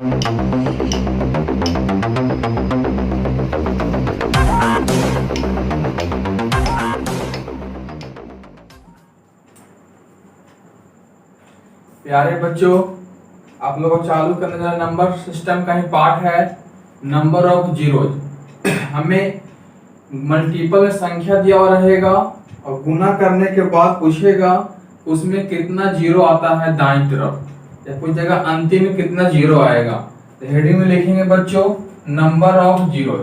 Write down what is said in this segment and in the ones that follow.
प्यारे बच्चों, आप लोगों को चालू करने वाला नंबर सिस्टम का ही पार्ट है नंबर ऑफ जीरोज। हमें मल्टीपल में संख्या दिया हुआ रहेगा और गुना करने के बाद पूछेगा उसमें कितना जीरो आता है दाईं तरफ, या पूछेगा अंतिम में कितना जीरो आएगा। तो हेडिंग में लिखेंगे बच्चों नंबर ऑफ जीरो।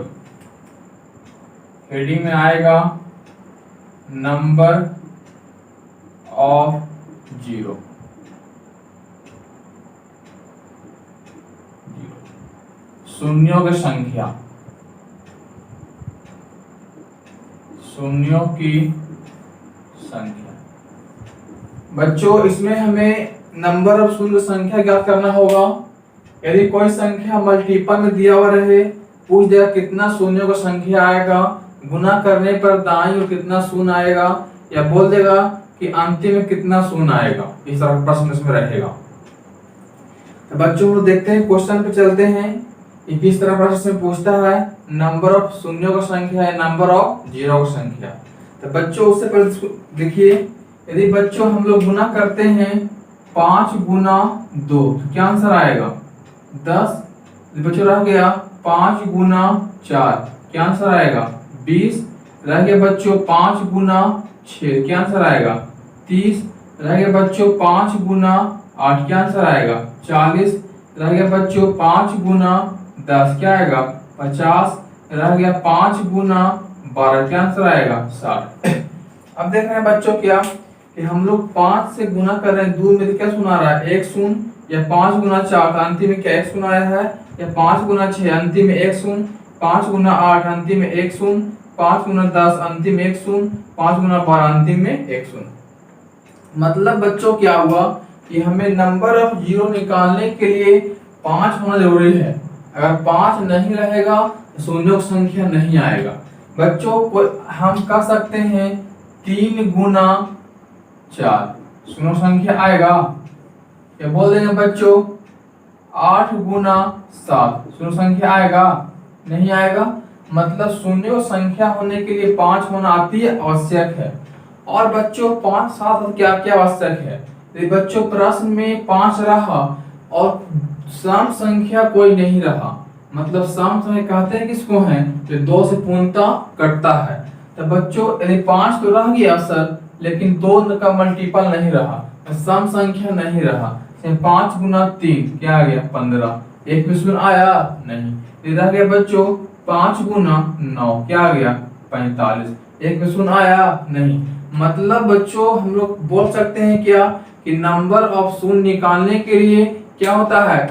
हेडिंग में आएगा नंबर ऑफ जीरो। शून्यों की संख्या, शून्यों की संख्या। बच्चों इसमें हमें नंबर ऑफ शून्य संख्या ज्ञात करना होगा। यदि कोई संख्या मल्टीपल में दिया हुआ रहे, पूछ देगा कितना शून्यों का संख्या आएगा, गुना करने पर दाईं ओर कितना शून्य आएगा, या बोल देगा कि अंतिम में कितना शून्य आएगा। इस तरह प्रश्न इसमें रहेगा। तो बच्चों को देखते हैं, क्वेश्चन पे चलते हैं। किस तरह प्रश्न में पूछता है नंबर ऑफ शून्यों का संख्या है नंबर ऑफ जीरो का संख्या। तो बच्चों उससे पहले देखिए, यदि बच्चों हम लोग गुना करते हैं 5 गुना 2 तो क्या आंसर आएगा 10। बच्चों रह गया 5 गुना 4 क्या आंसर आएगा 20। रह गया बच्चों 5 गुना 6 क्या आंसर आएगा 30। रह गया बच्चों 5 गुना 8 क्या आंसर आएगा 40। रह गया बच्चों 5 गुना 10 क्या आएगा 50। रह गया 5 गुना 12 क्या आंसर आएगा 60। अब देख रहे हैं बच्चों क्या कि हम लोग 5 से गुना कर रहे हैं, दूर में तो क्या सुना रहा है 1 शून्य, या 5 गुना 4 अंतिम में क्या 1 शून्य आया है, या 5 गुना 6 अंतिम में 1 शून्य, 5 गुना 8 अंतिम में 1 शून्य, 5 गुना 10 अंतिम में 1 शून्य, 5 गुना 12 अंतिम में 1 शून्य। मतलब बच्चों क्या हुआ कि हमें नंबर ऑफ जीरो निकालने के लिए 5 होना जरूरी है। अगर 5 नहीं रहेगा तो शून्यों की संख्या नहीं आएगा। बच्चों को हम कह सकते हैं 3 गुना 4 शून्यों की संख्या आएगा, या बोल देंगे बच्चों 8 गुना 7 शून्य संख्या आएगा, नहीं आएगा। मतलब शून्यों संख्या होने के लिए 5 होना अति आवश्यक है। और बच्चों 5 साथ क्या क्या आवश्यक है। तो बच्चों प्रश्न में 5 रहा और सम संख्या कोई नहीं रहा, मतलब सम संख्या कहते हैं किसको है जो 2 से पूर्णतः कटता है। तो बच्चों यदि 5 तो रह गया सर, लेकिन 2 का मल्टीपल नहीं रहा, तो सम संख्या नहीं रहा। 5 गुना 3 क्या आ गया 15, एक में शून्य आया नहीं। रह गया बच्चों 5 गुना 9 क्या आ गया 45, एक में शून्य आया नहीं। मतलब बच्चों हम लोग बोल सकते हैं क्या कि नंबर ऑफ शून्य निकालने के लिए क्या होता है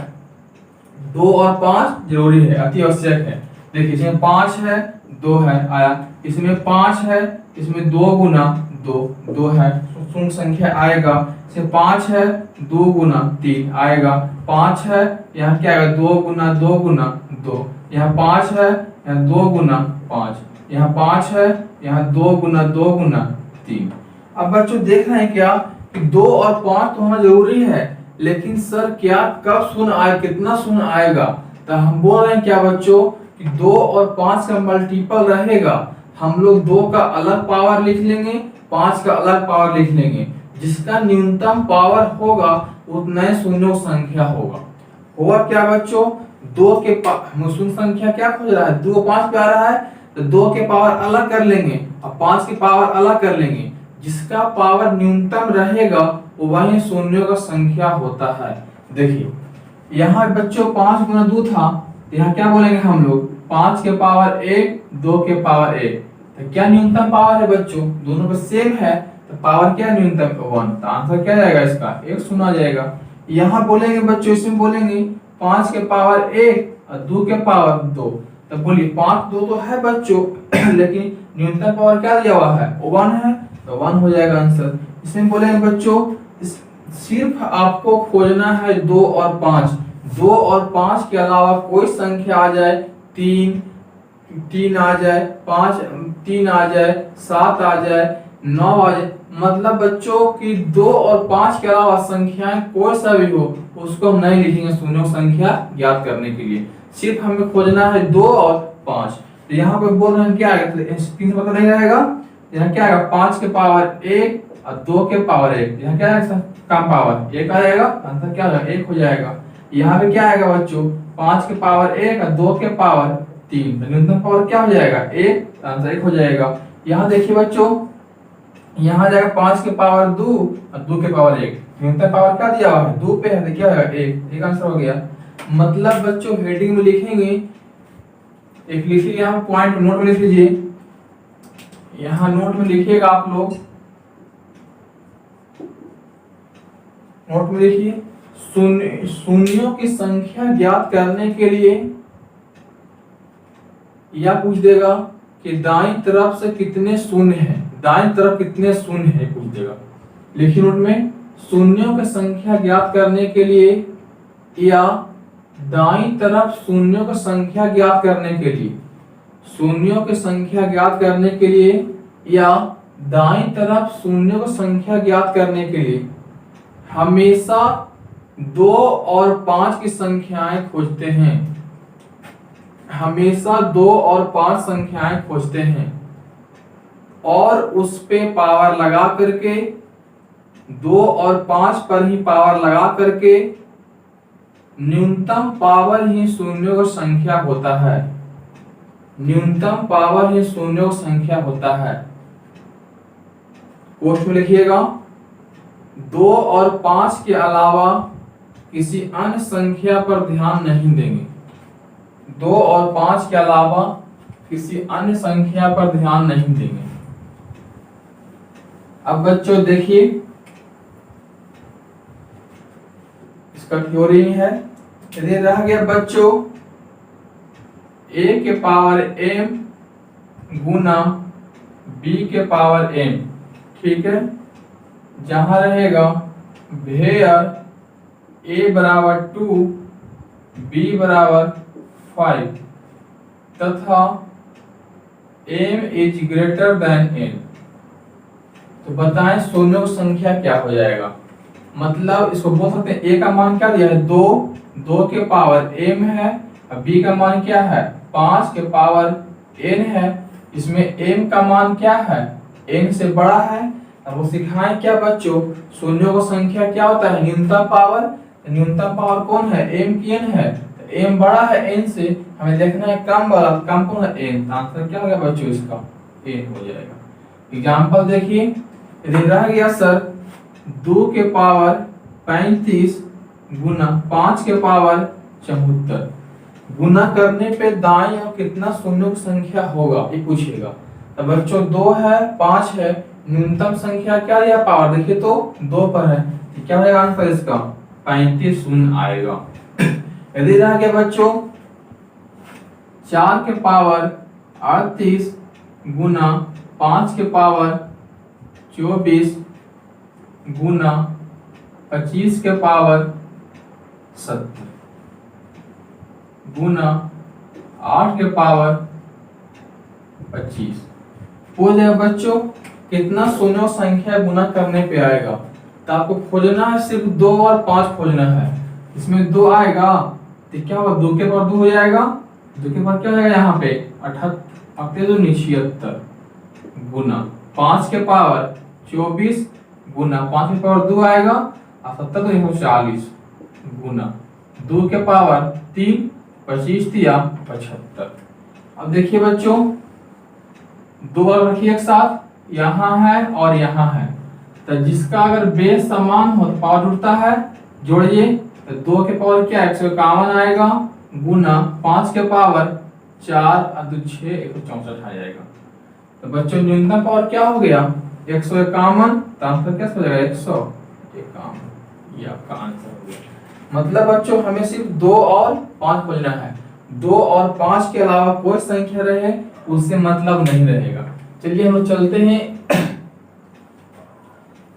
2 और 5 जरूरी है, अति आवश्यक है। देखिए इसमें 5 है 2 है आया, इसमें 5 है, इसमें 2 गुना 2 है शून्य संख्या आएगा। इसमें 5 है 2 गुना 3 आएगा, 5 है यहाँ क्या आएगा 2 गुना 2 गुना 2, यहाँ 5 है यहाँ 2 गुना 5, यहाँ 5 है यहाँ 2 गुना 2 गुना 3। अब बच्चों देख रहे हैं क्या कि 2 और 5 तो होना जरूरी है, लेकिन सर क्या कब शून्य आएगा, कितना शून्य आएगा। तो हम बोल रहे हैं क्या बच्चों कि 2 और 5 का मल्टीपल रहेगा, हम लोग 2 का अलग पावर लिख लेंगे, 5 का अलग पावर लिख लेंगे। जिसका न्यूनतम पावर होगा उतना ही शून्य संख्या होगा। होगा क्या बच्चों 2 के शून्य संख्या क्या खोज रहा है 2 5 पे आ रहा है, तो 2 के पावर अलग कर लेंगे और 5 के पावर अलग कर लेंगे। जिसका पावर न्यूनतम रहेगा वही शून्यों का संख्या होता है। देखिए यहाँ बच्चों 5 गुना 2 था, यहाँ क्या बोलेंगे हम लोग 5 के पावर 1 2 के पावर 1। तो क्या न्यूनतम पावर है बच्चों, दोनों पे सेम है, तो पावर क्या न्यूनतम 1, तो आंसर क्या जाएगा इसका 1 शून्य आ जाएगा। यहाँ बोलेंगे बच्चों इसमें बोलेंगे 5 के पावर 1 और 2 के पावर 2, तो बोलिए 5 2 तो है बच्चों लेकिन न्यूनतम पावर क्या दिया हुआ है 1 है, तो 1 हो जाएगा आंसर। इसमें बोलेंगे बच्चों सिर्फ आपको खोजना है 2 और 5, 2 और 5 के अलावा कोई संख्या आ जाए 3 आ जाए 5 3 आ जाए 7 आ जाए 9 बजे, मतलब बच्चों की 2 और 5 के अलावा संख्याएं कोई सा भी हो उसको हम नहीं लिखेंगे शून्य संख्या ज्ञात करने के लिए, सिर्फ हमें खोजना है 2 और 5। तो यहाँ पे बोल रहे हैं क्या आएगा, तीन से पता नहीं रहेगा, यहाँ क्या आएगा 5 के पावर 1 और 2 के पावर 1, यहाँ क्या आएगा कम पावर 1 आ जाएगा, आंसर क्या होगा 1 हो जाएगा। यहाँ पे क्या आएगा बच्चों 5 के पावर 1 और 2 के पावर 3, तो न्यूनतम पावर क्या हो जाएगा 1, आंसर 1 हो जाएगा। यहाँ देखिए बच्चों, यहाँ जाएगा 5 के पावर 2 और 2 के पावर 1, न्यूनतम पावर क्या दिया हुआ है 2 पे है, तो क्या होगा 1, एक आंसर हो गया। मतलब बच्चों हेडिंग में लिखेंगे, एक लिखिए यहाँ पॉइंट नोट में लिख लीजिए, यहाँ नोट में लिखिएगा आप लोग, नोट में लिखिए शून्यों की संख्या ज्ञात करने के लिए या पूछ देगा कि दाईं तरफ से कितने शून्य हैं, दाईं तरफ कितने शून्य है पूछ देगा। लिखिए नोट में, शून्यों की संख्या ज्ञात करने के लिए या दाईं तरफ शून्यों की संख्या ज्ञात करने के लिए, शून्यों की संख्या ज्ञात करने के लिए या दाईं तरफ शून्यों की संख्या ज्ञात करने के लिए हमेशा 2 और 5 की संख्याएं खोजते हैं, हमेशा 2 और 5 संख्याएं खोजते हैं और उस पे पावर लगा करके 2 और 5 पर ही पावर लगा करके न्यूनतम पावर ही शून्यों की संख्या होता है, न्यूनतम पावर ही शून्यों की संख्या होता है। कोष्ठ में लिखिएगा 2 और 5 के अलावा किसी अन्य संख्या पर ध्यान नहीं देंगे, 2 और 5 के अलावा किसी अन्य संख्या पर ध्यान नहीं देंगे। अब बच्चों देखिए इसका थ्योरी है, यदि रह गया बच्चों a के पावर m गुना b के पावर m, ठीक है, जहां रहेगा वेयर a बराबर 2 b बराबर 5 तथा m is greater than n, तो बताएं शून्यों की संख्या क्या हो जाएगा। मतलब इसको बोल सकते हैं a का मान क्या दिया है 2, 2 के पावर m है, और b का मान क्या है 5 के पावर n है, इसमें m का मान क्या है n से बड़ा है। अब वो सिखाएं क्या बच्चों, शून्यों की संख्या क्या होता है न्यूनतम पावर, न्यूनतम पावर कौन है m की n है, तो m बड़ा है n से, हमें देखना है कम वाला, कम कौन है n, आंसर क्या हो गया बच्चों इसका n हो जाएगा। एग्जाम्पल देखिए, यदि रह गया सर 2 के पावर 35 गुना 5 के पावर 74, गुना करने पे दाएं और कितना शून्यों की संख्या होगा ये पूछेगा। तो बच्चों 2 है 5 है, न्यूनतम संख्या क्या दिया पावर देखिए तो 2 पर है, तो क्या होगा आंसर इसका 35 शून्य आएगा। यदि रह गया बच्चों 4 के पावर 38 गुना 5 के पावर 24 गुना 25 के पावर 70 गुना 8 के पावर 25, बोल जाएगा बच्चों कितना शून्य संख्या गुना करने पे आएगा। तो आपको खोजना है सिर्फ 2 और 5 खोजना है, इसमें 2 आएगा तो क्या होगा 2 के पावर 2 हो जाएगा, 2 के पावर क्या हो जाएगा यहाँ पे 78 गुना 5 के पावर 24 गुना 5 के पावर 2 आएगा और 70 तो 140 गुना 2 के पावर 3 25 या 75। अब देखिए बच्चों 2 बार रखिए एक साथ, यहाँ है और यहाँ है, तो जिसका अगर बेस समान हो तो पावर जुड़ता है, जोड़िए तो 2 के पावर क्या 151 आएगा गुना 5 के पावर 4 और 2 6 164 आ जाएगा। तो बच्चों न्यूनतम पावर क्या हो गया 151, तो आंसर क्या हो जाएगा 151, ये आपका आंसर हो गया। मतलब बच्चों हमें सिर्फ 2 और 5 खोजना है, 2 और 5 के अलावा कोई संख्या रहे उससे मतलब नहीं रहेगा। चलिए हम चलते हैं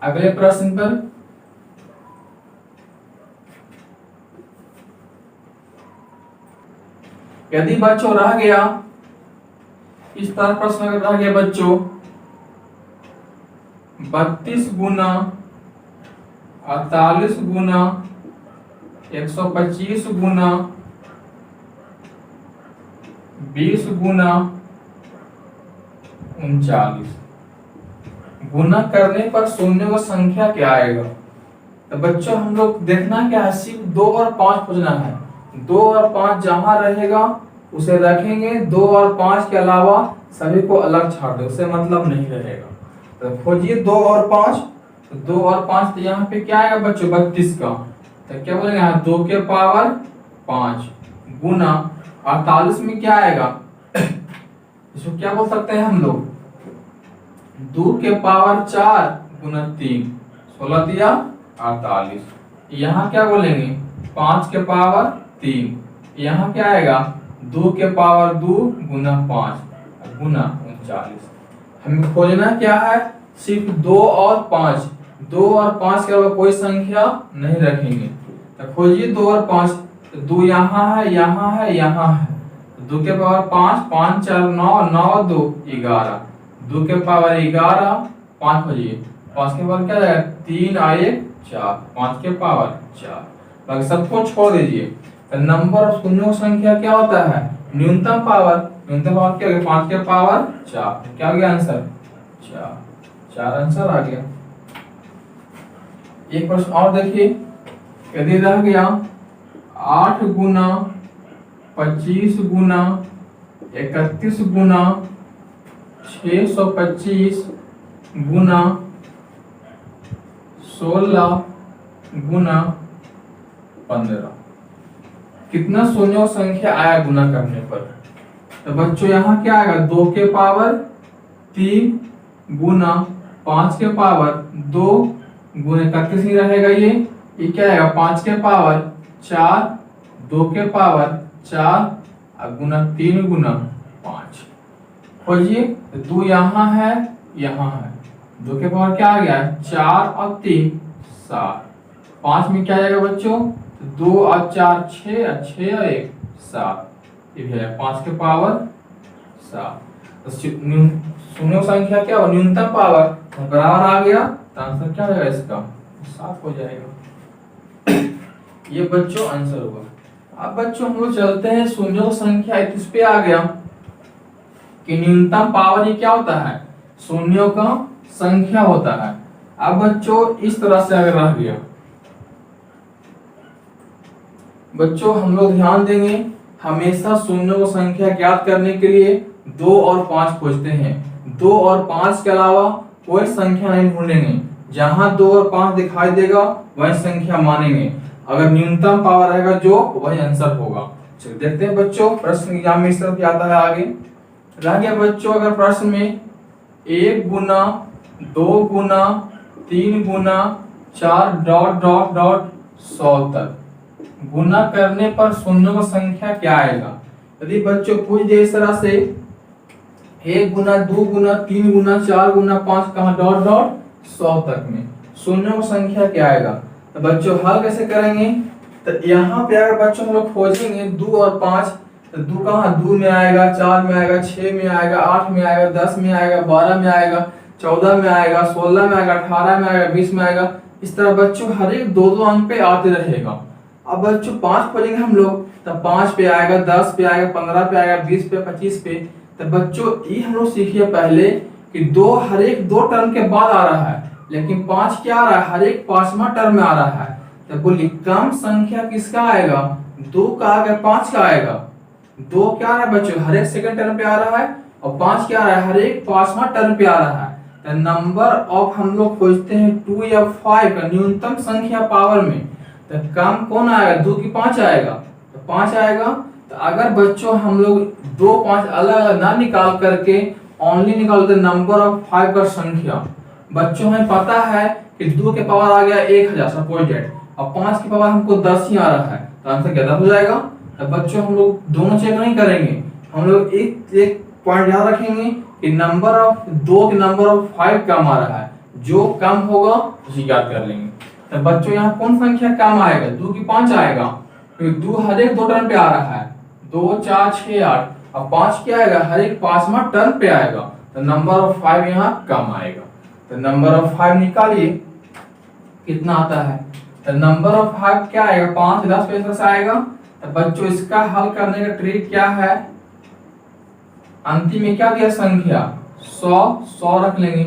अगले प्रश्न पर। यदि बच्चों रह गया इस तरह प्रश्न अगर रह गया बच्चों 32 गुना 48 गुना 125 गुना 20 गुना 39। गुना करने पर शून्य का संख्या क्या आएगा? तो बच्चों हम लोग देखना क्या है, सिर्फ 2 और 5 पूछना है। 2 और 5 जहां रहेगा उसे रखेंगे, 2 और 5 के अलावा सभी को अलग छाड़ दो, उससे मतलब नहीं रहेगा। तो खोजिए 2 और 5। तो 2 और 5 तो यहाँ पे क्या आएगा बच्चों? 32 का। तो क्या बोलेंगे यहाँ 2 के पावर 5 गुना 48 में क्या आएगा? इसको क्या बोल सकते हैं हम लोग? 2 के पावर 4 गुना 3 16 दिया 48। यहाँ क्या बोलेंगे? 5 के पावर 3। यहाँ क्या आएगा? 2 के पावर 2 गुना 5 गुना 39। हमें खोजना क्या है? सिर्फ 2 और 5। 2 और 5 के अलावा कोई संख्या नहीं रखेंगे। तो खोजिए 2 और 5। तो 2 यहाँ है, यहाँ है, यहाँ है। 2 के पावर 5 5 4 9 9 2 11। 2 के पावर 11 5 खोजिए। 5 के पावर क्या है? 3 और 1 4। 5 के पावर 4। बाकी सबको छोड़ दीजिए। तो नंबर ऑफ शून्यों संख्या क्या होता है? न्यूनतम पावर। न्यूनतम पावर क्या हो गया? 5 के पावर 4। क्या हो गया आंसर? 4 आंसर आ गया। एक प्रश्न और देखिए, यदि रह गया 8 गुना 25 गुना 31 गुना 625 गुना 16 गुना 15, कितना शून्य संख्या आया गुना करने पर? तो बच्चों यहाँ क्या आएगा? 2 के पावर 3 गुना 5 के पावर 2 गुना 31 ही रहेगा ये क्या आएगा? 5 के पावर 4 2 के पावर 4 गुना 3 गुना 5। खोजिए। 2 यहाँ है, यहाँ है। 2 के पावर क्या आ गया? 4 और 3 7। 5 में क्या आएगा बच्चों? 2 और 4 6 और 6 और 1 7। ये भी है 5 के पावर 7। तो शून्य संख्या क्या हो? न्यूनतम पावर बराबर आ गया। तो आंसर क्या रहेगा इसका? 7 हो जाएगा। ये बच्चों आंसर होगा। अब बच्चों हम लोग चलते हैं शून्य संख्या 31 पे आ गया कि न्यूनतम पावर ये क्या होता है? शून्यों का संख्या होता है। अब बच्चों इस तरह से अगर रह गया, बच्चों हम लोग ध्यान देंगे, हमेशा शून्यों को संख्या ज्ञात करने के लिए 2 और 5 खोजते हैं। 2 और 5 के अलावा कोई संख्या नहीं ढूंढेंगे। जहां 2 और 5 दिखाई देगा वही संख्या मानेंगे। अगर न्यूनतम पावर रहेगा जो, वही आंसर होगा। चलिए देखते हैं बच्चों, प्रश्न एग्जाम में इस तरफ आता है आगे। रह गया बच्चों अगर प्रश्न में 1 गुना 2 गुना 3 गुना 4 डॉट डॉट डॉट 100 तक गुना करने पर शून्यों की संख्या क्या आएगा? यदि बच्चों पूछ दे इस तरह से 1 गुना 2 गुना 3 गुना 4 गुना 5 कहा डॉट डॉट 100 तक में शून्यों की संख्या क्या आएगा? तो बच्चों हल कैसे करेंगे? तो यहाँ पे अगर बच्चों हम लोग खोजेंगे 2 और 5, तो 2 कहाँ? 2 में आएगा, 4 में आएगा, 6 में आएगा, 8 में आएगा, 10 में आएगा, 12 में आएगा, 14 में आएगा, 16 में आएगा, 18 में आएगा, 20 में आएगा। इस तरह बच्चों हर एक 2-2 अंक पे आते रहेगा। अब बच्चों 5 खोजेंगे हम लोग, तो 5 पे आएगा, 10 पे आएगा, 15 पे आएगा, 20 पे, 25 पे। तो बच्चों ये हम लोग सीखिए पहले कि 2 हर एक 2 टर्म के बाद आ रहा है, लेकिन 5 क्या आ रहा है? हर एक 5वां टर्म में आ रहा है। तो बोलिए कम संख्या किसका आएगा? 2 का आएगा, 5 का आएगा। 2 क्या आ रहा है बच्चों? हर एक सेकंड टर्म पे आ रहा है, और 5 क्या आ रहा है? हर एक 5वां टर्म पे आ रहा है। तो नंबर ऑफ हम लोग खोजते हैं 2 या 5 का न्यूनतम संख्या पावर में। तो कम कौन आएगा? 2 की 5 आएगा, तो 5 आएगा। तो अगर बच्चों हम लोग 2 5 अलग अलग ना निकाल करके ओनली निकालते नंबर ऑफ 5 का संख्या, बच्चों हमें पता है कि 2 के पावर आ गया 1000 सपोर्टेड, और 5 के पावर हमको 10 ही आ रहा है, तो आंसर क्या 10 हो जाएगा। तो बच्चों हम लोग दोनों चेक नहीं करेंगे, हम लोग एक पॉइंट याद रखेंगे कि नंबर ऑफ 2 के नंबर ऑफ 5 कम आ रहा है, जो कम होगा उसे याद कर लेंगे। तो बच्चों यहाँ कौन संख्या कम आएगा? 2 की 5 आएगा, क्योंकि 2 हर एक 2 टर्म पे आ रहा है, 2 4 6 8, और 5 क्या आएगा? हर एक 5वां टर्म पे आएगा, तो नंबर ऑफ 5 यहाँ कम आएगा। तो नंबर ऑफ 5 निकालिए कितना आता है। तो नंबर ऑफ 5 क्या आएगा, 5 10 पैसे से आएगा। तो बच्चों इसका हल करने का ट्रिक क्या है, अंतिम में क्या दिया संख्या 100 रख लेंगे,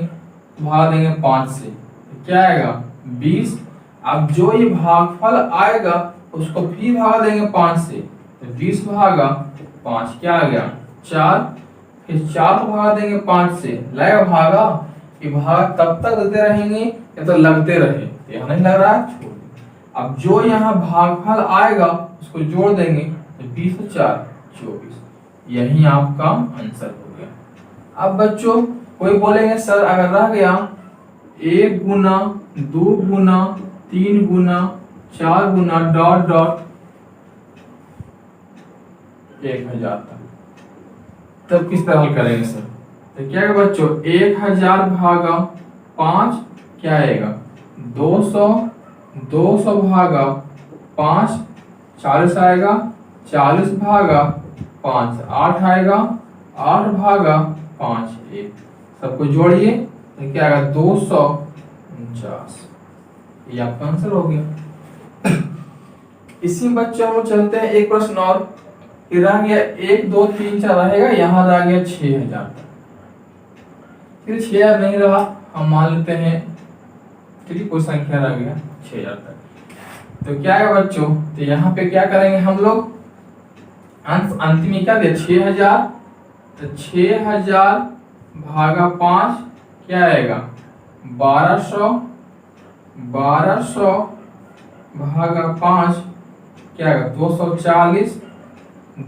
भाग देंगे 5 से, तो क्या आएगा 20। अब जो ये भागफल आएगा उसको भी भाग देंगे 5 से, तो 20 भागा 5 क्या आ गया 4। फिर 4 को भाग देंगे 5 से, लगेगा भागा, ये भाग तब तक देते रहेंगे या तो लगते रहे, यहाँ नहीं लग रहा है छोड़। अब जो यहाँ भागफल आएगा उसको जोड़ देंगे, तो 20 और 4 24, यही आपका आंसर हो गया। अब बच्चों कोई बोलेंगे सर अगर रह गया 1 गुना 2 गुना 3 गुना 4 गुना डॉट डॉट 1000 तक, तब किस तरह हल करेंगे सर। तो क्या है बच्चों 1000 भागा 5 क्या आएगा 200, 200 भागा 5 40 आएगा, 40 भागा 5 8 आएगा, 8 भागा 5 1, सबको जोड़िए तो क्या आएगा 249, ये आपका आंसर हो गया। इसी बच्चों में चलते हैं एक प्रश्न और, रह गया 1 2 3 4 रहेगा, यहाँ रह गया 6000 तक। फिर 6000 नहीं रहा, हम मान लेते हैं चलिए कोई संख्या रह गया 6000 तक। तो क्या है बच्चों, तो यहाँ पे क्या करेंगे हम लोग, अंतिम में क्या दिया 6000, तो 6000 भागा 5 क्या आएगा 1200, 1200 भागा 5 क्या आएगा 240,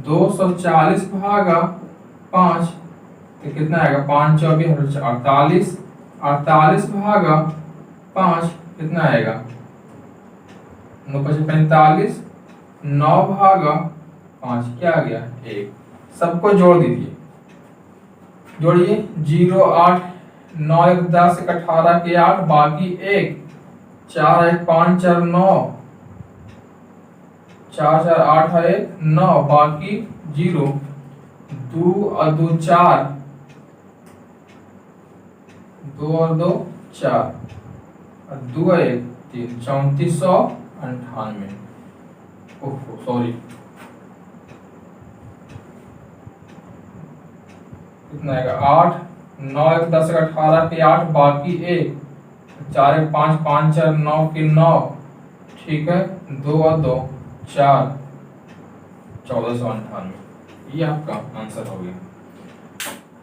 240 भागा 5 तो कितना आएगा 5 24 48, 48 भागा 5 कितना आएगा 9 45, 9 भागा 5 क्या आ गया 1। सबको जोड़ दीजिए, जोड़िए 0 8 9 1 10 1 18 के 8 बाकी 1 4 1 5 4 9 4 4 8 1 9 बाकी 0 2 और 2 4 2 और 2 4 और 2 1 3 3498। ओह सॉरी कितना आएगा 8 9 1 10 1 18 के 8 बाकी 1 4 1 5 5 4 9 के 9 ठीक है 2 और 2 4 1498, ये आपका आंसर हो गया।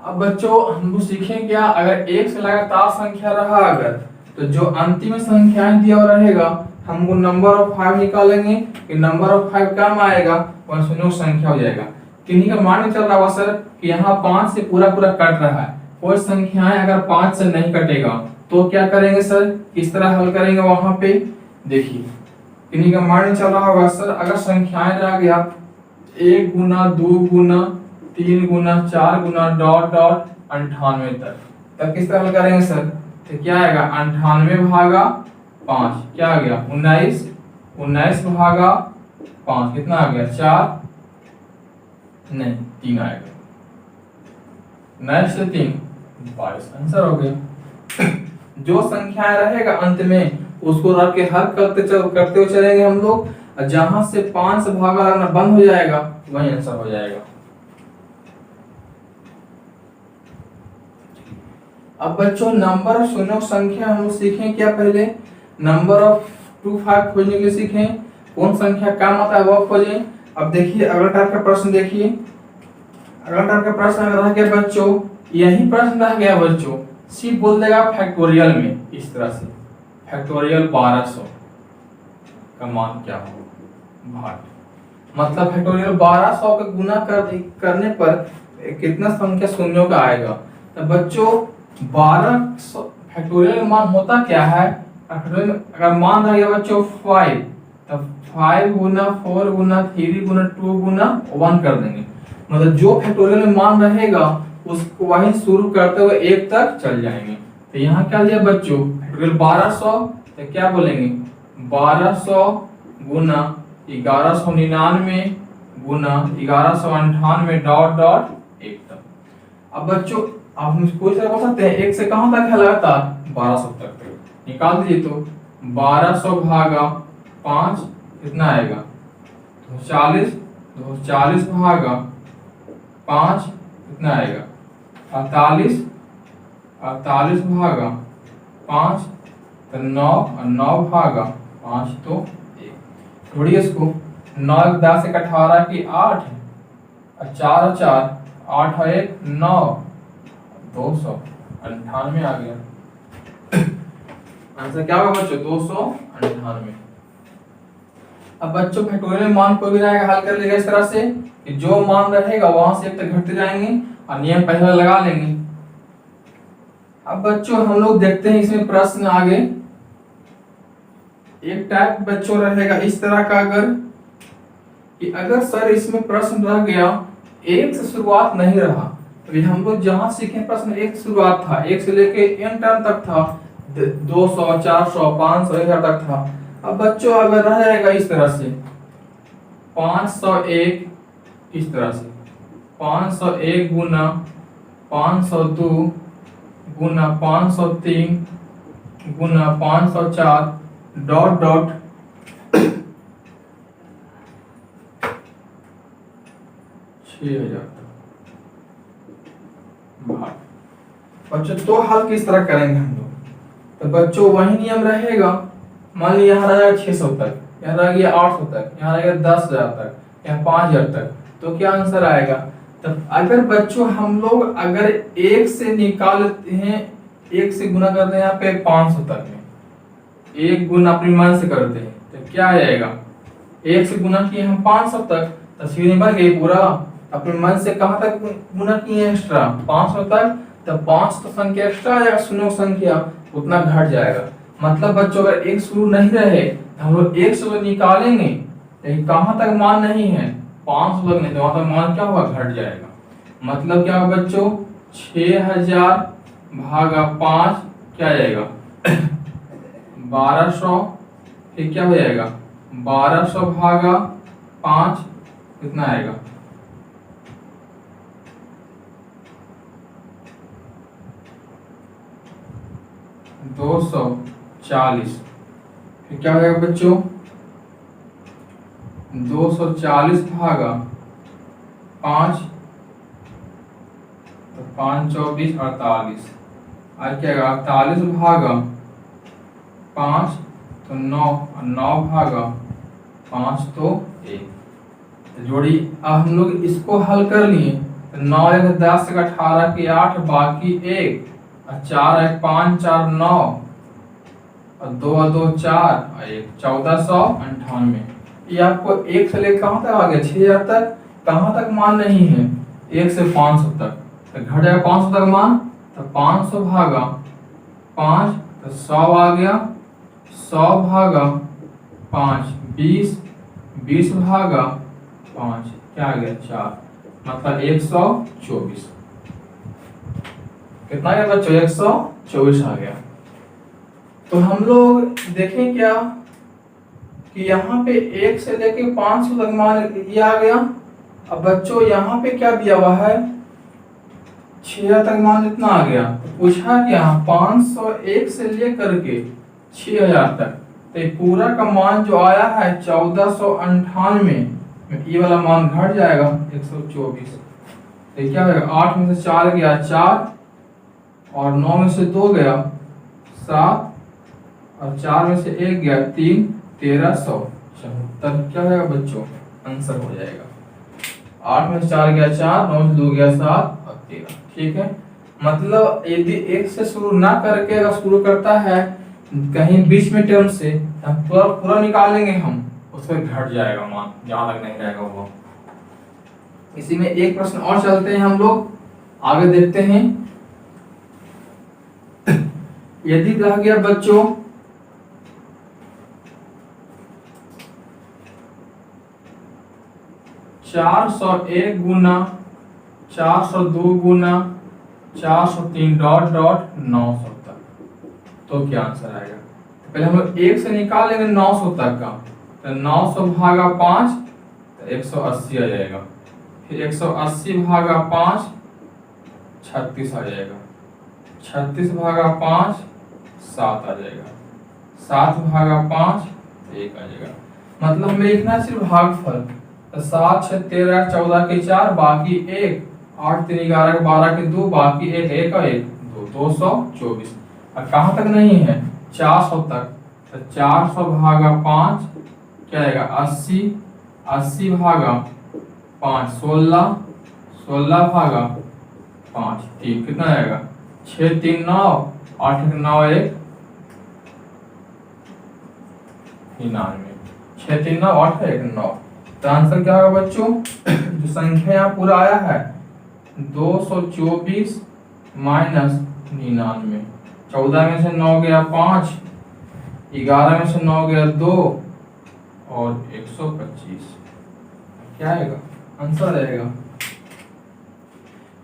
अब बच्चों हम लोग सीखें क्या, अगर एक से लगातार संख्या रहा अगर, तो जो अंतिम संख्याएं दिया हुआ रहेगा हमको नंबर ऑफ 5 निकालेंगे कि नंबर ऑफ 5 कम आएगा वह शून्य संख्या हो जाएगा। किन्हीं का मान चल रहा होगा सर कि यहाँ 5 से पूरा पूरा कट रहा है, कोई संख्याएं अगर 5 से नहीं कटेगा तो क्या करेंगे सर, किस तरह हल करेंगे वहां पे देखिए। किन्हीं का मान चल रहा होगा सर अगर संख्याएं रह गया 1 गुना 2 गुना 3 गुना 4 गुना डॉट डॉट 98 तक, तब किस तरह हल करेंगे सर। तो क्या आएगा 98 भागा 5 क्या आ गया 19, 19 भागा 5 कितना आ गया 4 नहीं 3 आएगा, 19 से 3 22 आंसर हो गया। जो संख्याएं रहेगा अंत में उसको रख के हल करते हुए चलेंगे हम लोग, और जहां से 5 से भागा लगना बंद हो जाएगा वही आंसर हो जाएगा। अब बच्चों नंबर ऑफ शून्य संख्या हम लोग सीखें क्या, पहले नंबर ऑफ 2 5 खोजने के लिए सीखें, कौन संख्या कम आता है वो खोजें। अब देखिए अगला टाइप का प्रश्न देखिए, अगला टाइप का प्रश्न अगर रह गया बच्चों, यही प्रश्न रह गया बच्चों, सिर्फ बोल देगा फैक्टोरियल में इस तरह से फैक्टोरियल 1200 का मान क्या होगा भाग, मतलब फैक्टोरियल 1200 का गुना करने पर कितना संख्या शून्यों का आएगा। तो बच्चों 1200 फैक्टोरियल का मान होता क्या है, अगर मान रहेगा बच्चों 5 तब 5 गुना 4 गुना 3 गुना 2 गुना 1 कर देंगे, मतलब जो फैक्टोरियल में मान रहेगा उसको वही शुरू करते हुए 1 तक चल जाएंगे। तो यहाँ क्या लिया बच्चों फैक्टोरियल 1200, तो क्या बोलेंगे 1200 गुना 1199 गुना 1198 डॉट डॉट 1 तक। अब बच्चों अब हम इसको इस तरह बोल सकते हैं, एक से कहां तक है लगातार 1200 तक। निकाल दीजिए तो 1200 भागा 5 कितना आएगा 40, 40 भागा 5 कितना आएगा 48, 48 भागा 5 तो 9, और 9 भागा 5 तो 1। जोड़िए इसको, 9 10 1 18 की 8, और 4 और 4 8 और 1 9, 298 आ गया। आंसर क्या होगा बच्चों 298। अब बच्चों फैक्टोरियल मान कोई भी रहेगा हल कर लेगा इस तरह से कि जो मान रहेगा वहां से एक तक घटते जाएंगे और नियम पहले लगा लेंगे। अब बच्चों हम लोग देखते हैं इसमें प्रश्न आगे। एक टाइप बच्चों रहेगा इस तरह का, अगर कि अगर सर इसमें प्रश्न रह गया एक से शुरुआत नहीं रहा, अभी हम लोग जहां सीखे प्रश्न एक शुरुआत था, एक से लेके n टर्म तक था, 200 400 500 1000 तक था। अब बच्चों अगर रह जाएगा इस तरह से 501, इस तरह से 501 गुना 502 गुना 503 गुना 504 डॉट डॉट बच्चों तो हल किस तरह करेंगे हम लोग, तो बच्चों वही नियम रहेगा। मान लीजिए यहाँ रहेगा 600 तक, यहाँ रह गया 800 तक, यहाँ रहेगा 10,000 तक, यहाँ 5,000 तक, तो क्या आंसर आएगा। तब अगर बच्चों हम लोग अगर एक से निकालते हैं, एक से गुना करते हैं यहाँ पे 500 तक में, एक गुना अपने मन से करते हैं तो क्या आ जाएगा, एक से गुना किए हम 500 तक, तस्वीर बन गई पूरा। अपने मन से कहां तक गुना किए एक्स्ट्रा 500 तक, तो 5 तो संख्या एक्स्ट्रा आ जाएगा, शून्य संख्या उतना घट जाएगा। मतलब बच्चों अगर एक शुरू नहीं रहे तो हम लोग एक से निकालेंगे, लेकिन कहां तक मान नहीं है 500 तक नहीं, तो वहां तक मान क्या होगा घट जाएगा। मतलब क्या होगा बच्चों 6000 भागा 5 क्या आ जाएगा 1200, फिर क्या हो जाएगा 1200 भागा 5 कितना आएगा 240, फिर क्या हो जाएगा बच्चों 240 भागा 5 तो 5 24 48, आज क्या आएगा 48 भागा 5 तो 9, और 9 भागा 5 तो 1। जोड़ी अब हम लोग इसको हल कर लिए, तो 9 1 10 1 18 की 8 बाकी 1, और 4 1 5 4 9, और 2 2 4 और 1 1498। ये आपको एक से लेकर कहां तक आ गया 6000 तक, कहां तक मान नहीं है 1 से 500 तक, तो घट जाएगा 500 तक मान, तो 500 भागा 5 तो 100 आ गया, 100 भागा 5 20, 20 भागा 5 क्या आ गया 4, मतलब 124। कितना आ गया बच्चों 124 आ गया। तो हम लोग देखें क्या कि यहाँ पे 1 से लेके 500 तक मान ये आ गया। अब बच्चों यहाँ पे क्या दिया हुआ है 6000 तक मान इतना आ गया, तो पूछा क्या 501 से लेकर के 6000 तक, तो ये पूरा का मान जो आया है 1498, ये वाला मान घट जाएगा 124। तो क्या होगा 8 में से 4 गया 4, और 9 में से 2 गया 7, और 4 में से 1 गया 3, 1374। क्या होगा बच्चों आंसर हो जाएगा 8 में से 4 गया 4, 9 में से 2 गया 7 और 13। ठीक है, मतलब यदि 1 से शुरू ना करके अगर शुरू करता है कहीं बीच में टर्म से, पूरा पूरा निकालेंगे हम, उसमें घट जाएगा मान, जहां तक नहीं रहेगा वो। इसी में एक प्रश्न और चलते हैं हम लोग आगे देखते हैं। यदि रह गया बच्चों 401 गुना 402 गुना 403 डॉट डॉट 900 तक, तो क्या आंसर आएगा। पहले हम लोग 1 से निकालेंगे 900 तक का, तो 900 भागा 5 तो 180 आ जाएगा, फिर 180 भागा 5 36 आ जाएगा। 36 भागा 5 7 आ जाएगा। 7 भागा 5 1 आ जाएगा। मतलब हमें लिखना है सिर्फ भागफल। तो 7 6 13 14 के 4 बाकी 1, 8 3 11 12 के 2 बाकी 1 1 और 1 2 224। और कहाँ तक नहीं है? 400 तक। तो 400 भागा 5 क्या आएगा? 80। 80 भागा 5 16। 16 भागा 5 3 कितना आएगा? 6 3 9 8 9 1 99। 6 3 9 8 1 9। तो आंसर क्या होगा बच्चों? जो संख्या यहाँ पूरा आया है 224 माइनस 99। 14 में से 9 गया 5, 11 में से 9 गया 2 और 125। क्या आएगा? आंसर आएगा।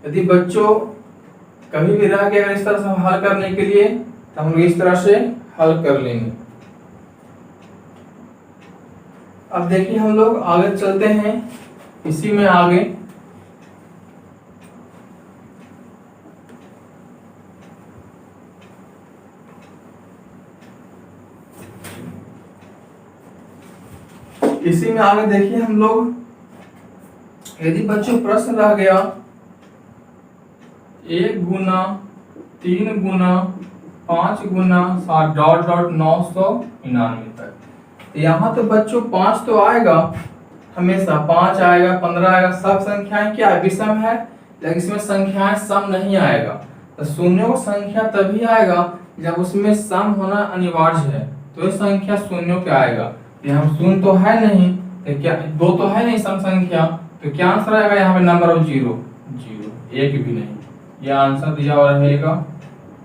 यदि बच्चों कभी भी रह गया इस तरह से हल करने के लिए तो हम इस तरह से हल कर लेंगे। अब देखिए हम लोग आगे चलते हैं इसी में आगे। इसी में आगे देखिए हम लोग, यदि बच्चों प्रश्न रह गया 1 गुना 3 गुना 5 गुना 7 डॉट डॉट 999 तक। तो यहाँ तो बच्चों 5 तो आएगा, हमेशा 5 आएगा, 15 आएगा। सब संख्याएं क्या है? विषम है, लेकिन इसमें संख्याएं सम नहीं आएगा। तो शून्यों की संख्या तभी आएगा जब उसमें सम होना अनिवार्य है, तो ये संख्या शून्यों के आएगा। यहाँ शून्य तो है नहीं, तो क्या 2 तो है नहीं सम संख्या, तो क्या आंसर आएगा यहाँ पे? नंबर ऑफ 0 0, एक भी नहीं। यह आंसर दिया हुआ रहेगा,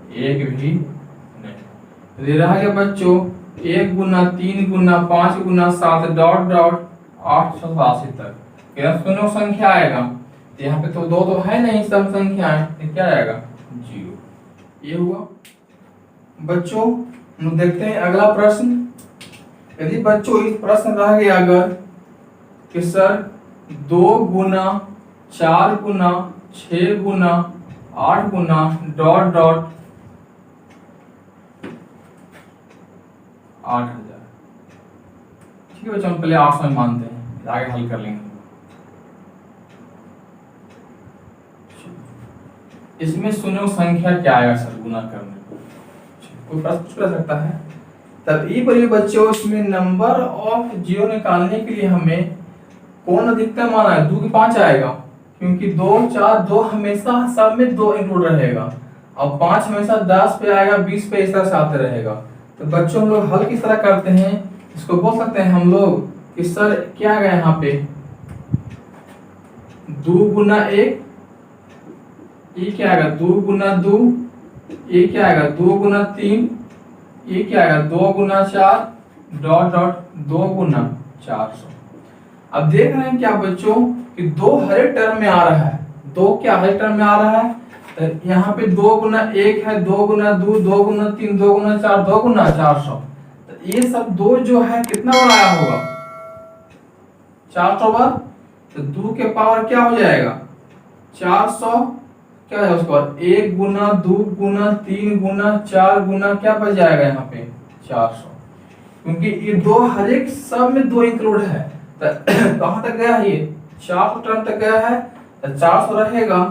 एक भी नहीं। दे रहा है बच्चों 1 गुना 3 गुना 5 गुना 7 डॉट डॉट 880 तक। क्या शून्य संख्या आएगा? तो यहाँ पे तो 2 तो है नहीं सम संख्याएं, तो क्या आएगा? 0। ये हुआ बच्चों। हम देखते हैं अगला प्रश्न। यदि बच्चों इस प्रश्न रह गया अगर कि सर 2 गुना 4 गुना 6 गुना 8 गुना डॉट डॉट 8000। ठीक है बच्चों, हम पहले 800 में मानते हैं, फिर आगे हल कर लेंगे। इसमें शून्य संख्या क्या आएगा सर गुना करने को? कोई प्रश्न पूछ सकता है? तब ये बोलिए बच्चों, इसमें नंबर ऑफ 0 निकालने के लिए हमें कौन अधिकतम माना है? 2 की 5 आएगा, क्योंकि 2 4 2 हमेशा सब में 2 इंक्लूड रहेगा, और 5 हमेशा 10 पे आएगा, 20 पे इस तरह से आते रहेगा। तो बच्चों हम लोग हल किस तरह करते हैं? इसको बोल सकते हैं हम लोग कि सर क्या आ गया यहाँ पे 2 गुना 1, ये क्या आएगा 2 गुना 2, ये क्या आएगा 2 गुना 3, ये क्या आएगा 2 गुना 4 डॉट डॉट 2 गुना 400। अब देख रहे हैं क्या बच्चों कि 2 हर एक टर्म में आ रहा है, 2 क्या हर एक टर्म में आ रहा है। तो यहाँ पे 2 गुना 1 है, 2 गुना 2, 2 गुना 3, 2 गुना 4, 2 गुना 400। तो ये सब 2 जो है कितना बार आया होगा? 400 बार। तो 2 के पावर क्या हो जाएगा? 400। क्या है उसके बाद 1 गुना 2 गुना 3 गुना 4 गुना क्या बच जाएगा यहाँ पे? 400। क्योंकि ये 2 हर एक सब में 2 इंक्लूड है। तो कहाँ तक गया है? ये 400 टर्म तक गया है, तो 400 रहेगा।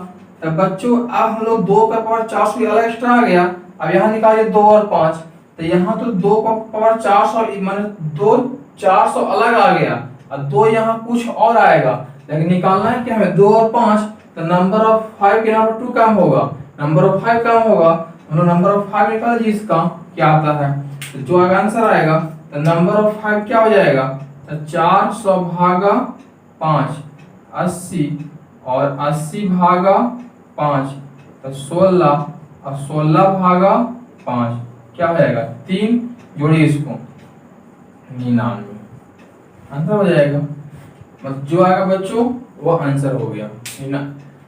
तो बच्चों अब हम लोग 2 का पावर 400 अलग एक्स्ट्रा आ गया। अब यहाँ निकालिए 2 और 5, तो यहाँ तो 2 का पावर 400 माने 2 400 अलग आ गया, और 2 यहाँ कुछ और आएगा, लेकिन निकालना है क्या हमें? 2 और 5। तो नंबर ऑफ 5 के यहाँ पर 2 कम होगा, नंबर ऑफ 5 कम होगा, हम लोग नंबर ऑफ 5 निकाल लीजिए इसका क्या आता है। तो जो आंसर आएगा तो नंबर ऑफ 5 क्या हो जाएगा? तो 400 भागा 5 80, और 80 भागा 5 तो 16, और 16 भागा 5 क्या हो जाएगा? 3, जोड़िए इसको 99। आंसर हो जाएगा। बस जो आएगा बच्चों वो आंसर हो गया।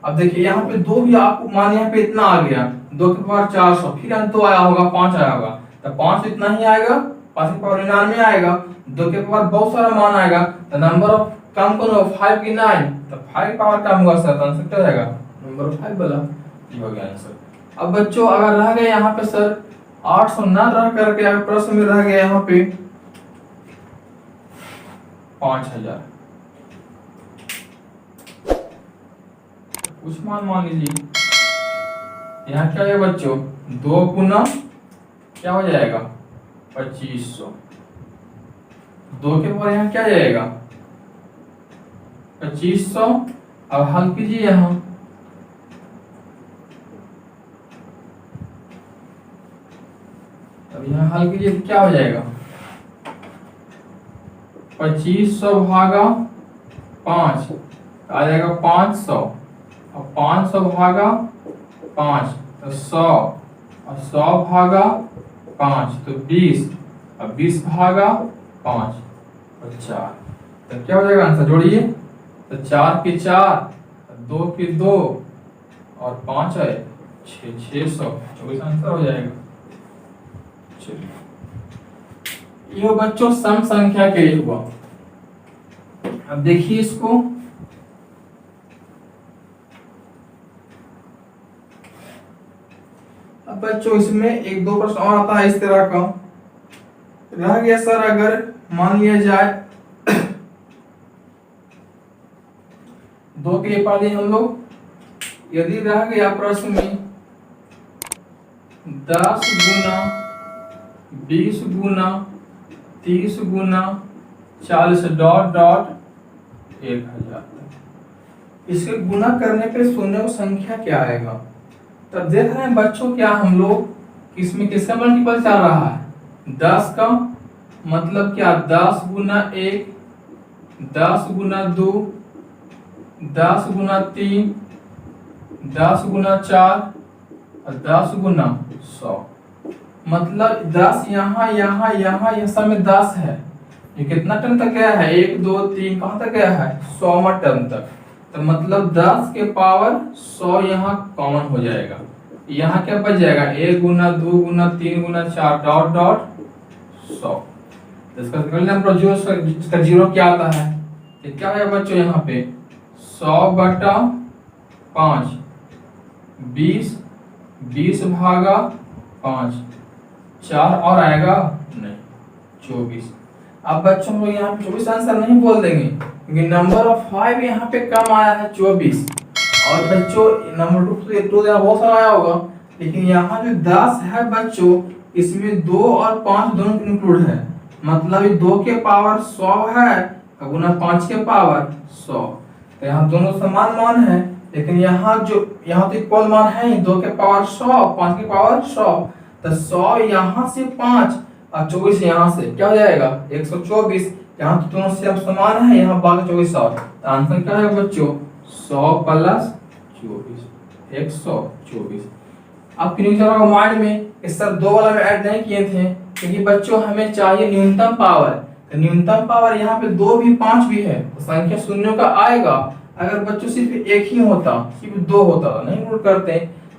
अब देखिए यहाँ पे 2 भी आपको मान यहाँ पे इतना आ गया, 2 के पावर 400, फिर 2 आया होगा, 5 आया होगा, तो 5 इतना ही आएगा, 5 के पावर 99 आएगा, 2 के पावर बहुत सारा मान आएगा, तो नंबर ऑफ कम कौन होगा? 5 की 9, तो 5 पावर कम होगा सर, आंसर क्या हो जाएगा? नंबर ऑफ 5 वाला। ये हो गया आंसर। अब बच्चों अगर रह गए यहाँ पे सर 800 ना रह करके अगर प्रश्न में रह गया यहाँ पे 5000, कुछ मान लीजिए यहाँ क्या है बच्चों, 2 गुना क्या हो जाएगा 2500, 2 के बाद यहाँ क्या जाएगा 2500। अब हल कीजिए यहाँ, अब यहाँ हल कीजिए तो क्या हो जाएगा 2500 भागा 5 आ जाएगा 500, और 500 भागा 5 तो 100, और 100 भागा 5 तो 20, और 20 भागा 5 और 4, तो क्या हो जाएगा आंसर जोड़िए, तो 4 के 4, 2 के 2 और 5 है 600, 24 आंसर हो जाएगा। चलिए ये बच्चों सम संख्या के लिए हुआ। अब देखिए इसको, अब बच्चों इसमें एक दो प्रश्न और आता है इस तरह का, रह गया सर अगर मान लिया जाए 2 के पढ़ हम लोग, यदि रह गया प्रश्न में 10 गुना 20 गुना 30 गुना 40 डॉट डॉट 1000, इसके गुना करने पे शून्य को संख्या क्या आएगा। तब देख रहे हैं बच्चों क्या हम लोग इसमें किसका मल्टीपल चल रहा है 10 का, मतलब क्या 10 गुना 1, 10 गुना 2, 10 गुना 3, 10 गुना 4 और 10 गुना 100, मतलब 10 यहाँ यहाँ यहाँ यह सब में 10 है, ये कितना टर्म तक गया है 1 2 3 कहाँ तक गया है 100वां टर्म तक, तो मतलब 10 के पावर 100 यहाँ कॉमन हो जाएगा, यहाँ क्या बच जाएगा 1 गुना 2 गुना 3 गुना 4 डॉट डॉट 100, इसका नंबर जिसका जीरो क्या आता है, तो क्या है बच्चों यहाँ पे 100 बटा 5, 20 भागा 5, 4 और आएगा नहीं 24। अब बच्चों को यहाँ पे 24 आंसर नहीं बोल देंगे क्योंकि नंबर ऑफ 5 यहाँ पे कम आया है 24, और बच्चों नंबर 2 बहुत सारा आया होगा, लेकिन यहाँ जो 10 है बच्चों इसमें 2 और 5 दोनों इंक्लूड है, मतलब 2 के पावर 100 है गुना 5 के पावर 100, तो यहाँ दोनों समान मान है, लेकिन यहाँ तो इक्वल मान है 2 के पावर 100 5 के पावर 100, तो 100 यहाँ से 5 और 24 यहाँ से क्या हो जाएगा 124, यहाँ तो दोनों से अब समान है, यहाँ बाकी 24 और, तो आंसर क्या है बच्चों 100 प्लस 24 124। अब फिर माइंड में इस सर 2 वाला में ऐड नहीं किए थे क्योंकि बच्चों हमें चाहिए न्यूनतम पावर, तो न्यूनतम पावर यहाँ पे 2 भी 5 भी है, तो संख्या शून्यों का आएगा। अगर बच्चों सिर्फ एक ही होता सिर्फ 2 होता तो नहीं नोट करते,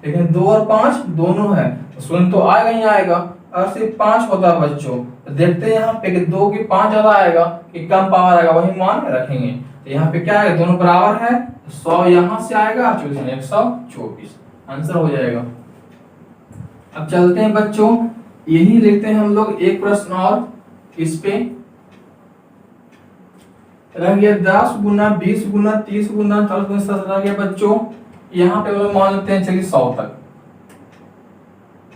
लेकिन 2 और 5 दोनों है तो शून्य तो आएगा ही आएगा। अगर सिर्फ 5 होता बच्चों तो देखते हैं यहाँ पे कि 2 की 5 ज्यादा आएगा कि कम पावर आएगा, वही मान रखेंगे, तो यहाँ पे क्या है दोनों बराबर है, 100 यहाँ से आएगा 124 आंसर हो जाएगा। अब चलते हैं बच्चों, यही देखते हैं हम लोग एक प्रश्न और, इस पे रह गया 10 गुना 20 गुना 30 गुना 40 गुना 60 रह गया बच्चों, यहाँ पे हम लोग मान लेते हैं चलिए 100 तक,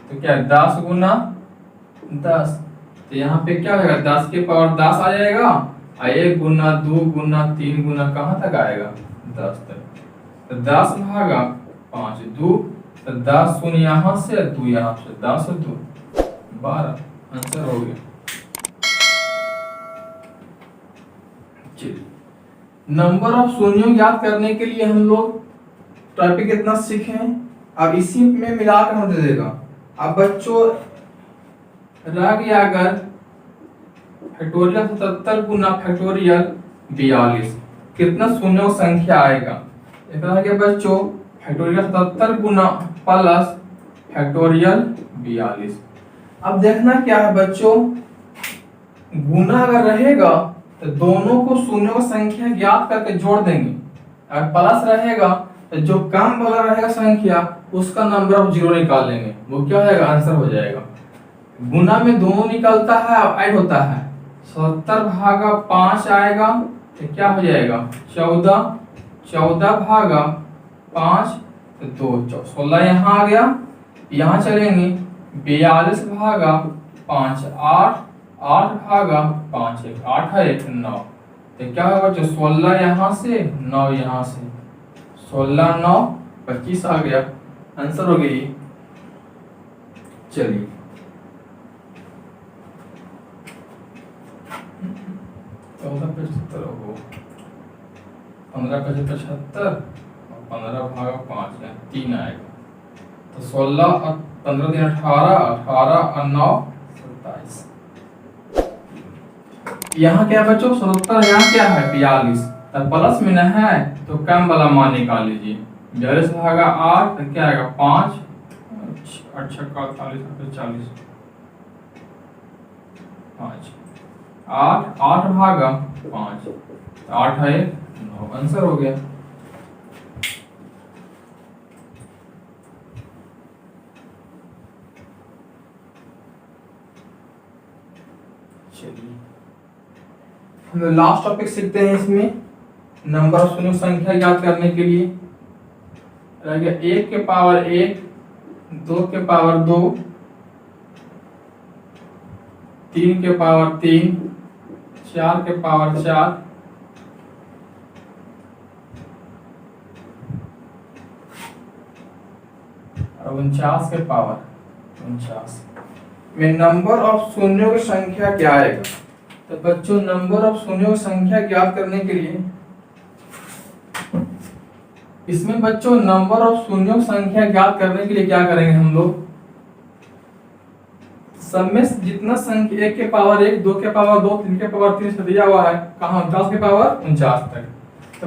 तो क्या 10 गुना 10, तो यहाँ पे क्या होगा 10 के पावर 10 आ जाएगा, 1 गुना 2 गुना 3 गुना कहाँ तक आएगा 10 तक, तो 10 भागा 5 2, तो 10 शून्य यहाँ से 2 यहाँ से 10 और 2 12 आंसर हो गया। नंबर ऑफ शून्यों याद करने के लिए हम लोग टॉपिक कितना सीखे, अब इसी में मिलाकर हम दे देगा। अब बच्चों रह गया अगर फैक्टोरियल 77 गुना फैक्टोरियल 42 कितना शून्यों संख्या आएगा, एक रह गया बच्चों फैक्टोरियल 77 गुना प्लस फैक्टोरियल 42। अब देखना क्या है बच्चों, गुना अगर रहेगा तो दोनों को शून्यों की संख्या ज्ञात करके जोड़ देंगे, अगर प्लस रहेगा तो जो कम वाला रहेगा संख्या उसका नंबर ऑफ जीरो निकाल लेंगे, वो क्या हो जाएगा, आंसर हो जाएगा। गुना में दोनों निकलता है और ऐड होता है, 77 भागा 5 आएगा तो क्या हो जाएगा 14, 14 भागा 5 तो 2, 16 यहाँ आ गया, यहाँ चलेंगे 42 भागा 5 8, 8 भागा 5 1 8 है 1 9, तो क्या होगा जो 16 यहाँ से 9 यहाँ से, 16 9 25 आ गया, आंसर हो गई। चलिए 14 75 हो, 15 75 76 और 15 भागा 5 है 3 आएगा, तो 16 और 15 3 18, 18 और 9 27। यहाँ क्या बच्चों 77, यहाँ क्या है 42, तब प्लस में न है तो कम वाला मान निकाल लीजिए, 42 भागा 8 तो क्या आएगा 5, 8 छक्का 48 40, 5 8, 8 भागा 5 तो 8 है 9, आंसर हो गया। चलिए हम लोग लास्ट टॉपिक सीखते हैं, इसमें नंबर ऑफ शून्य संख्या ज्ञात करने के लिए रह गया 1 के पावर 1, 2 के पावर 2, 3 के पावर 3, 4 के पावर 4, और 49 के पावर 49 में नंबर ऑफ शून्यों की संख्या क्या आएगा। तो बच्चों नंबर ऑफ शून्यों की संख्या ज्ञात करने के लिए इसमें बच्चों नंबर ऑफ शून्यों की संख्या ज्ञात करने के लिए क्या करेंगे हम लोग, सब में जितना संख्या 1 के पावर 1, 2 के पावर 2, 3 के पावर 3 से दिया हुआ है कहाँ 49 के पावर 49 तक, तो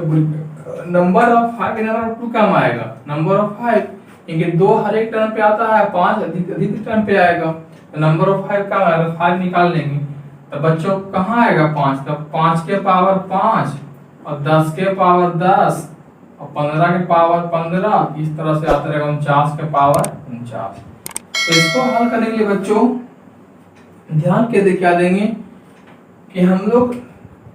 नंबर ऑफ 5 नंबर ऑफ 2 कम आएगा, नंबर ऑफ 5 क्योंकि 2 हर एक टर्म पे आता है, 5 अधिक टर्म पे आएगा, तो नंबर ऑफ 5 कम आएगा, 5 निकाल लेंगे, तो बच्चों कहाँ आएगा 5, तो 5 के पावर 5 और 10 के पावर 10 और 15 के पावर 15, इस तरह से आता रहेगा 49 के पावर 49। तो इसको हल करने के लिए बच्चों ध्यान के क्या देंगे कि हम लोग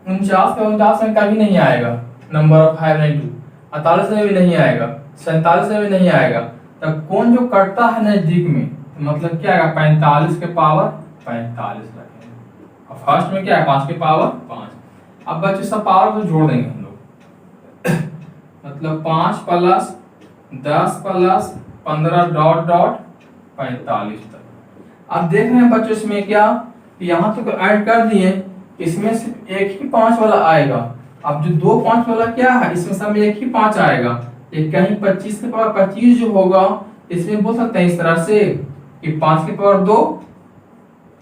49 का 49 में कभी नहीं आएगा, नंबर ऑफ 5 नहीं 2, 48 में भी नहीं आएगा, 47 में भी नहीं आएगा, तब कौन जो कटता है नजदीक में, तो मतलब क्या आएगा 45 के पावर 45 रखेंगे, और फर्स्ट में क्या है 5 के पावर 5। अब बच्चे सब पावर को जोड़ देंगे हम लोग मतलब 5 प्लस 10 प्लस 15 डॉट डॉट 45 तक। अब देख रहे हैं बच्चों इसमें क्या, यहाँ तक ऐड कर दिए, इसमें सिर्फ एक ही 5 वाला आएगा, अब जो 2 5 वाला क्या है, इसमें सब में एक ही 5 आएगा, एक कहीं 25 के पावर 25 जो होगा, इसमें बोल सकते हैं इस तरह से कि 5 के पावर 2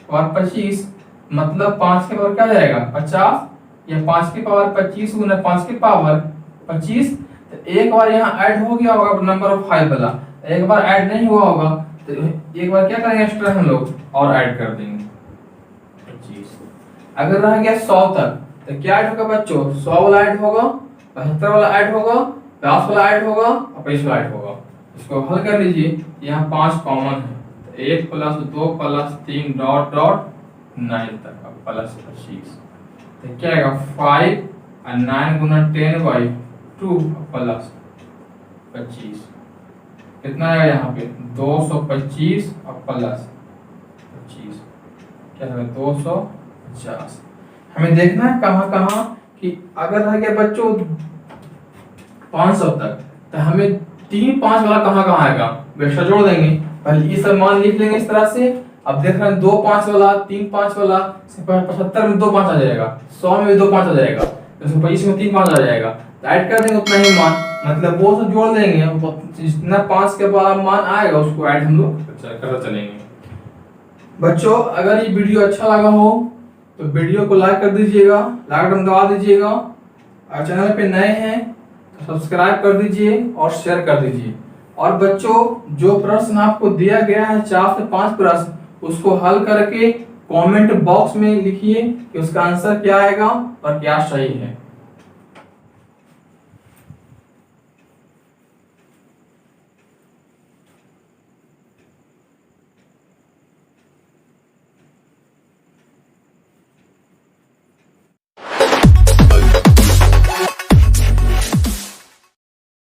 और 25 मतलब 5 के पावर क्या जाएगा 50, या 5 के पावर 25 गुना 5 के पावर 25, तो एक बार यहाँ ऐड हो गया होगा नंबर ऑफ 5 वाला, एक बार ऐड नहीं हुआ होगा तो एक बार क्या करेंगे एक्स्ट्रा हम लोग और ऐड कर देंगे 25। अगर रह गया 100 तक तो क्या ऐड होगा बच्चों, 100 वाला ऐड होगा, 75 वाला ऐड होगा, 50 वाला ऐड होगा और 25 वाला ऐड होगा। इसको हल कर लीजिए, यहाँ 5 कॉमन है, तो 1 प्लस 2 प्लस 3 डॉट डॉट 9 तक प्लस 25, तो क्या आएगा 5 और 9 गुना 10/2 प्लस 25, कितना आएगा यहाँ पे 225 और प्लस 25 क्या है 250। हमें देखना है कहाँ कहाँ कि अगर रह गया बच्चों 500 तक तो हमें 3 5 वाला कहाँ कहाँ आएगा, वेक्टर जोड़ देंगे, पहले ये सब मान लिख लेंगे इस तरह से। अब देख रहे हैं 2 5 वाला 3 5 वाला 75 में 2 5 आ जाएगा, 100 में भी 2 5 आ जाएगा, 125 में 3 5 आ जाएगा, तो ऐड कर देंगे उतना ही मान, मतलब वो सब जोड़ देंगे, जितना 5 के बाद मान आएगा उसको ऐड हम लोग करते चलेंगे। बच्चों अगर ये वीडियो अच्छा लगा हो तो वीडियो को लाइक कर दीजिएगा, लाइक बटन दबा दीजिएगा, और चैनल पे नए हैं तो सब्सक्राइब कर दीजिए और शेयर कर दीजिए। और बच्चों जो प्रश्न आपको दिया गया है 4 से 5 प्रश्न, उसको हल करके कमेंट बॉक्स में लिखिए कि उसका आंसर क्या आएगा और क्या सही है।